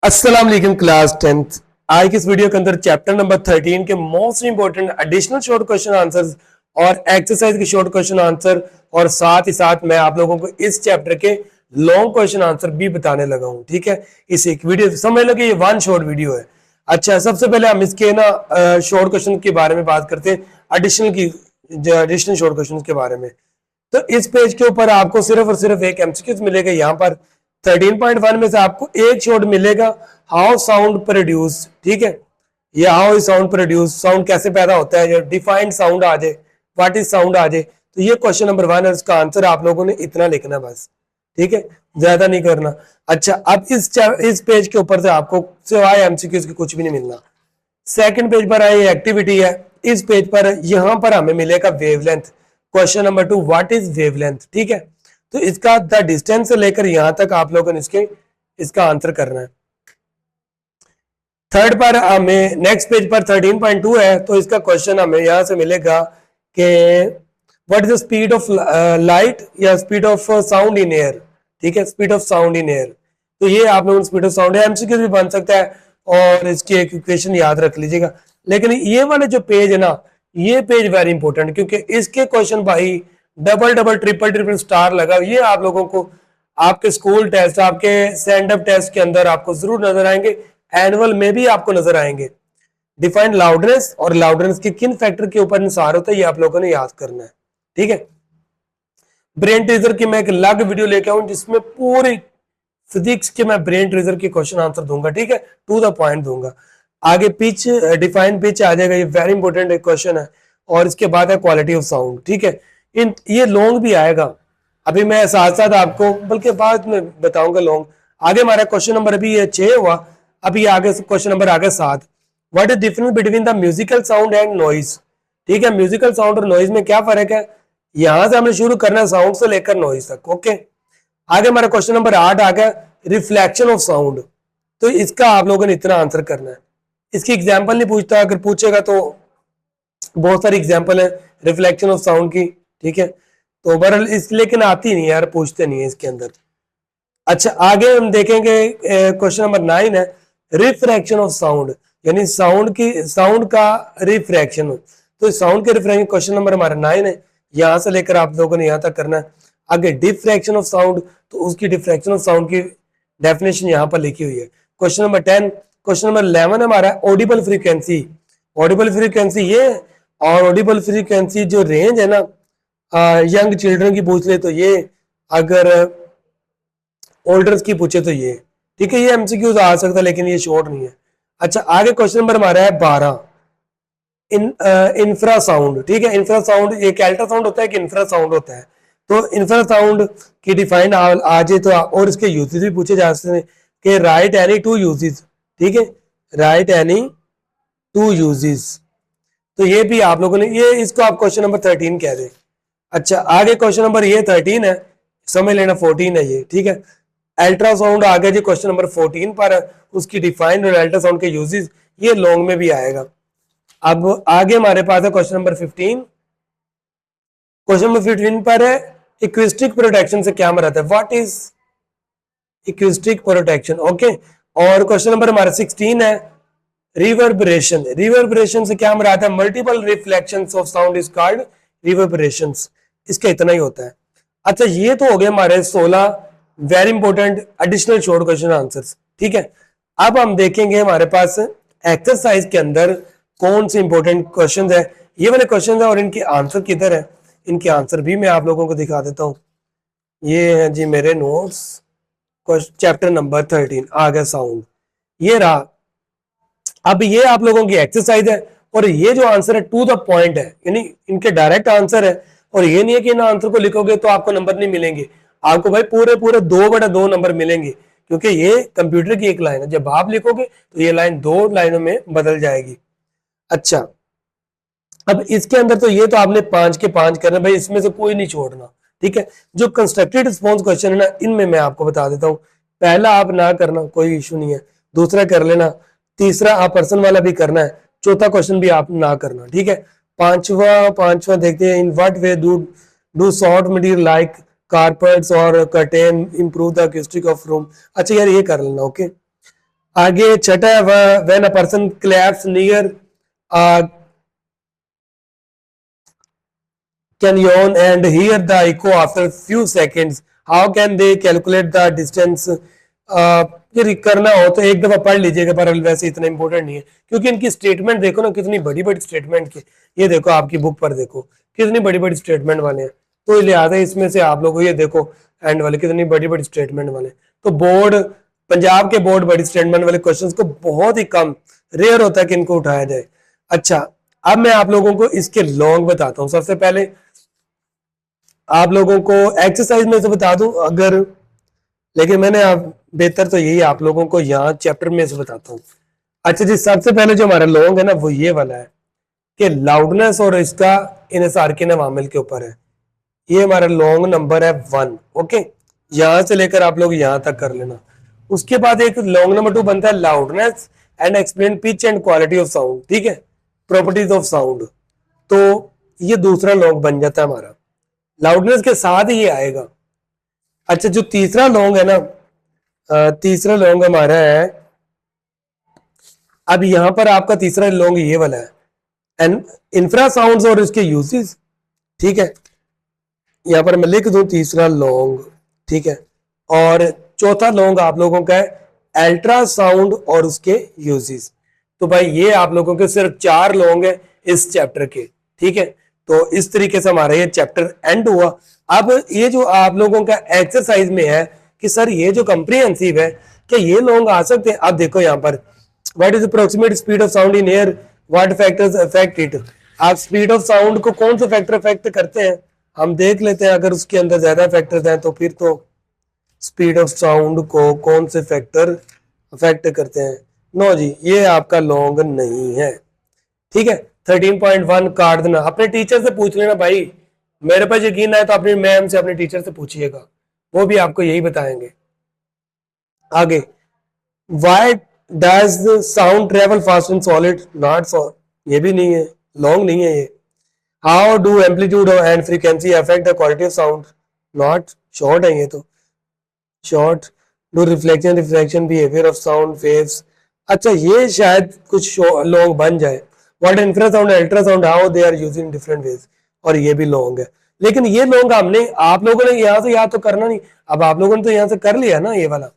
अस्सलाम वालेकुम class 10th। आज की इस वीडियो के अंदर चैप्टर नंबर 13 के most important additional short question answers और एक्सरसाइज के शॉर्ट क्वेश्चन आंसर और साथ ही साथ मैं आप लोगों को इस चैप्टर के लॉन्ग क्वेश्चन आंसर भी बताने लगा हूं। ठीक है, इस एक वीडियो समझ लो कि ये वन शॉर्ट वीडियो है। अच्छा, सबसे पहले हम इसके ना शॉर्ट क्वेश्चन के बारे में बात करते हैं, एडिशनल शॉर्ट क्वेश्चन के बारे में। तो इस पेज के ऊपर आपको सिर्फ और सिर्फ एक एमसीक्यूज मिलेगा। यहाँ पर 13.1 में से आपको एक शॉर्ट मिलेगा, हाउ साउंड प्रोड्यूस। ठीक है, ये हाउ साउंड प्रोड्यूस, साउंड कैसे पैदा होता है, डिफाइंड साउंड आ जाए, व्हाट इज साउंड आ जाए। तो ये क्वेश्चन नंबर 1 है, उसका आंसर आप लोगों ने इतना लिखना बस। ठीक है, ज्यादा नहीं करना। अच्छा, अब इस पेज के ऊपर से आपको सिवाय एमसीक्यूज के कुछ भी नहीं मिलना। सेकंड पेज पर आई एक्टिविटी है। इस पेज पर यहां पर हमें मिलेगा wavelength. Question number 2, what is wavelength. ठीक है, तो इसका द डिस्टेंस से लेकर यहां तक आप लोगों ने इसका आंसर करना है। थर्ड पर हमें नेक्स्ट पेज पर 13.2 है, तो इसका क्वेश्चन हमें यहां से मिलेगा कि what is the speed of light या speed of sound in air. ठीक है, speed of sound in air. तो ये आप लोगों ने स्पीड ऑफ साउंड एमसीक्यू भी बन सकता है और इसकी एक इक्वेशन याद रख लीजिएगा। लेकिन ये वाले जो पेज है ना, ये पेज वेरी इंपॉर्टेंट, क्योंकि इसके क्वेश्चन भाई double double triple triple star लगा। ये आप लोगों को आपके स्कूल टेस्ट, आपके स्टैंड अप टेस्ट के अंदर आपको जरूर नजर आएंगे, एनुअल में भी आपको नजर आएंगे। डिफाइंड लाउडनेस और लाउडनेस के किन फैक्टर के ऊपर इंसार होता है, ये आप लोगों ने याद करना है। ठीक है, ब्रेन ट्रीजर की मैं एक अलग वीडियो लेके आऊं जिसमें पूरी फिजिक्स के मैं ब्रेन ट्रीजर के क्वेश्चन आंसर दूंगा। ठीक है, टू द पॉइंट दूंगा। आगे पिच, डिफाइन पिच आ जाएगा, ये वेरी इंपॉर्टेंट क्वेश्चन है। और इसके बाद है क्वालिटी ऑफ साउंड। ठीक है, ये लॉन्ग भी आएगा, अभी मैं साथ साथ आपको बल्कि बाद में बताऊंगा लॉन्ग। आगे हमारा क्वेश्चन नंबर अभी ये 6 हुआ, अभी आगे क्वेश्चन नंबर आगे 7। What is difference between the musical sound and noise. ठीक है, म्यूजिकल साउंड और नॉइज में क्या फर्क है, यहां से हमने शुरू करना है साउंड से लेकर नॉइज तक। ओके, आगे हमारा क्वेश्चन नंबर 8 आ गया, रिफ्लेक्शन ऑफ साउंड। तो इसका आप लोगों ने इतना आंसर करना है। इसकी एग्जाम्पल नहीं पूछता, अगर पूछेगा तो बहुत सारी एग्जाम्पल है रिफ्लेक्शन ऑफ साउंड की। ठीक है, तो बहरहाल इस लेकिन आती नहीं यार, पूछते नहीं है इसके अंदर। अच्छा, आगे हम देखेंगे क्वेश्चन नंबर 9 है, रिफ्रैक्शन ऑफ साउंड, यानी साउंड का रिफ्रैक्शन। तो साउंड के रिफ्रैक्शन क्वेश्चन नंबर हमारा 9 है, यहां से लेकर आप लोगों ने यहां तक करना है। आगे डिफ्रैक्शन ऑफ साउंड, तो उसकी डिफ्रैक्शन ऑफ साउंड की डेफिनेशन यहां पर लिखी हुई है। क्वेश्चन नंबर 10, क्वेश्चन नंबर 11 हमारा ऑडिबल फ्रीक्वेंसी। ऑडिबल फ्रीक्वेंसी ये, और ऑडिबल फ्रीक्वेंसी जो रेंज है ना यंग चिल्ड्रन की पूछ ले तो ये, अगर ओल्डर्स की पूछे तो ये। ठीक है, ये एमसीक्यूज आ सकता है लेकिन ये शॉर्ट नहीं है। अच्छा, आगे क्वेश्चन नंबर हमारा है 12, इंफ्रासाउंड। ठीक है, इंफ्रासाउंड एक अल्ट्रासाउंड होता है कि इंफ्रासाउंड होता है। तो इंफ्रासाउंड की डिफाइन आ जाए तो और इसके यूजेस भी पूछे जा सकते हैं कि राइट एनी टू यूजेस। ठीक है, राइट एनी टू यूजेस, तो ये भी आप लोगों ने, ये इसको आप क्वेश्चन नंबर 13 कह दे। अच्छा, आगे क्वेश्चन नंबर ये 13 है, समझ लेना 14 है ये। ठीक है, अल्ट्रासाउंड आ गया जी क्वेश्चन नंबर 14 पर, उसकी डिफाइंड और अल्ट्रासाउंड के यूजेस, ये लॉन्ग में भी आएगा। अब आगे हमारे पास है क्वेश्चन नंबर 15। क्वेश्चन नंबर 15 पर है इक्विस्टिक प्रोटेक्शन से क्या मराद है, what is acoustic protection. Okay, और क्वेश्चन नंबर हमारा 16 है रिवर्बरेशन। रिवर्बरेशन से क्या मराद है, multiple reflections of sound is called reverberations. इसका इतना ही होता है। अच्छा, ये तो हो गए हमारे 16 very important additional short question answers. ठीक है, अब हम देखेंगे हमारे पास एक्सरसाइज के अंदर कौन से इंपॉर्टेंट क्वेश्चन है। ये वाले क्वेश्चन है और इनके आंसर किधर है, इनके आंसर भी मैं आप लोगों को दिखा देता हूं। ये है जी मेरे नोट्स, चैप्टर नंबर 13 आ गया साउंड, ये रहा। अब ये आप लोगों की एक्सरसाइज है और ये जो आंसर है टू द पॉइंट है, यानी इनके डायरेक्ट आंसर है। और ये नहीं है कि इन आंसर को लिखोगे तो आपको नंबर नहीं मिलेंगे, आपको भाई पूरे पूरे 2/2 नंबर मिलेंगे, क्योंकि ये कंप्यूटर की एक लाइन है। जब आप लिखोगे तो ये लाइन 2 लाइनों में बदल जाएगी। अच्छा, अब इसके अंदर तो ये तो आपने 5 के 5 करना भाई, इसमें से कोई नहीं छोड़ना। ठीक है, जो कंस्ट्रक्टेड रिस्पॉन्स क्वेश्चन है ना, इनमें मैं आपको बता देता हूँ। पहला आप ना करना, कोई इशू नहीं है, दूसरा कर लेना, तीसरा आप पर्सन वाला भी करना है, चौथा क्वेश्चन भी आप ना करना। ठीक है, पांचवा देखते हैं, in what way do soft material like carpets और curtain improve the acoustic of room. अच्छा यार, ये कर लेना। ओके, आगे छठा है when a person claps near can yawn and hear the echo after few seconds. How can they calculate the distance? ये करना हो तो एक दफा पढ़ लीजिएगा, पर वैसे इतना इंपॉर्टेंट नहीं है, क्योंकि इनकी स्टेटमेंट देखो ना कितनी बड़ी बड़ी स्टेटमेंट की। ये देखो आपकी बुक पर देखो कितनी बड़ी बड़ी स्टेटमेंट वाले हैं, तो लिहाजा इसमें से आप लोगों ये देखो एंड वाले कितनी बड़ी बड़ी स्टेटमेंट वाले। तो बोर्ड, पंजाब के बोर्ड बड़ी स्टेटमेंट वाले क्वेश्चंस को बहुत ही कम, रेयर होता है कि इनको उठाया जाए। अच्छा, अब मैं आप लोगों को इसके लॉन्ग बताता हूँ। सबसे पहले आप लोगों को एक्सरसाइज में से बता दूं अगर, लेकिन मैंने आप बेहतर तो यही आप लोगों को यहाँ चैप्टर में से बताता हूँ। अच्छा जी, सबसे पहले जो हमारा लॉन्ग है ना वो ये वाला है कि लाउडनेस और इसका इन्हिसार के अवामिल के ऊपर है। ये हमारा लॉन्ग नंबर है 1। ओके, यहां से लेकर आप लोग यहां तक कर लेना। उसके बाद एक लॉन्ग नंबर 2 बनता है loudness and explain pitch and quality of sound. ठीक है, प्रॉपर्टीज ऑफ साउंड। तो ये दूसरा लॉन्ग बन जाता है हमारा, लाउडनेस के साथ ही ये आएगा। अच्छा, जो तीसरा लॉन्ग है ना, तीसरा लॉन्ग हमारा है, अब यहां पर आपका तीसरा लॉन्ग ये वाला है एंड इंफ्रासाउंड्स और इसके यूजेस। ठीक है, यहां पर मैं लिख दूं तीसरा लॉन्ग। ठीक है, और चौथा लॉन्ग आप लोगों का है अल्ट्रासाउंड और उसके यूजेस। तो भाई ये आप लोगों के सिर्फ 4 लॉन्ग है इस चैप्टर के। ठीक है, तो इस तरीके से हमारा ये चैप्टर एंड हुआ। अब ये जो आप लोगों का एक्सरसाइज में है कि सर ये जो कंप्रीहेंसिव है क्या ये लॉन्ग आ सकते हैं? अब देखो यहाँ पर what is approximate speed of sound in air, what factors affect it. आप स्पीड ऑफ साउंड को कौन से फैक्टर अफेक्ट करते हैं हम देख लेते हैं। अगर उसके अंदर ज्यादा फैक्टर्स हैं तो फिर तो स्पीड ऑफ साउंड को कौन से फैक्टर अफेक्ट करते हैं? नो जी, ये आपका लॉन्ग नहीं है। ठीक है, 13.1 काट देना, अपने टीचर से पूछ लेना भाई। मेरे पर यकीन है तो अपनी मैम से, अपने टीचर से पूछिएगा, वो भी आपको यही बताएंगे। आगे, why does sound travel fast in solid, not far, ये भी नहीं है, लॉन्ग नहीं है ये। How do amplitude and frequency affect the quality of sound, not, short है ये तो, short. Do reflection refraction behaviour of sound waves, अच्छा ये शायद कुछ लॉन्ग बन जाए। What infrasound ultrasound how they are used in different ways, और ये भी लॉन्ग है। लेकिन ये लॉन्ग हमने, आप लोगों ने यहाँ से याद तो करना नहीं। अब आप लोगों ने तो यहाँ से कर लिया ना ये वाला।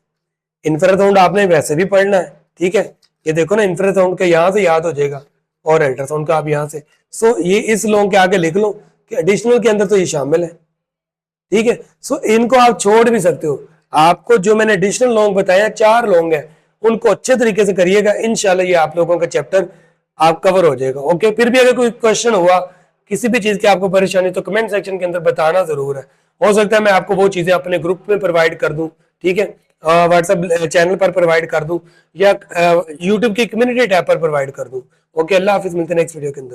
इंफ्रासाउंड आपने वैसे भी पढ़ना है। ठीक है, ये देखो ना, इंफ्रासाउंड का यहाँ से याद हो जाएगा और अल्ट्रासाउंड का आप यहाँ से। सो ये इस लॉन्ग के आगे लिख लो कि एडिशनल के अंदर तो ये शामिल है। ठीक है, सो इनको आप छोड़ भी सकते हो। आपको जो मैंने एडिशनल लॉन्ग बताया 4 लॉन्ग है, उनको अच्छे तरीके से करिएगा, इंशाल्लाह ये आप लोगों का चैप्टर आप कवर हो जाएगा। ओके, फिर भी अगर कोई क्वेश्चन हुआ किसी भी चीज की आपको परेशानी तो कमेंट सेक्शन के अंदर बताना जरूर है। हो सकता है मैं आपको वो चीजें अपने ग्रुप में प्रोवाइड कर दूं। ठीक है, व्हाट्सएप चैनल पर प्रोवाइड कर दूं या यूट्यूब की कम्युनिटी टैब पर प्रोवाइड कर दूं। ओके, अल्लाह हाफिज, मिलते हैं नेक्स्ट वीडियो के अंदर।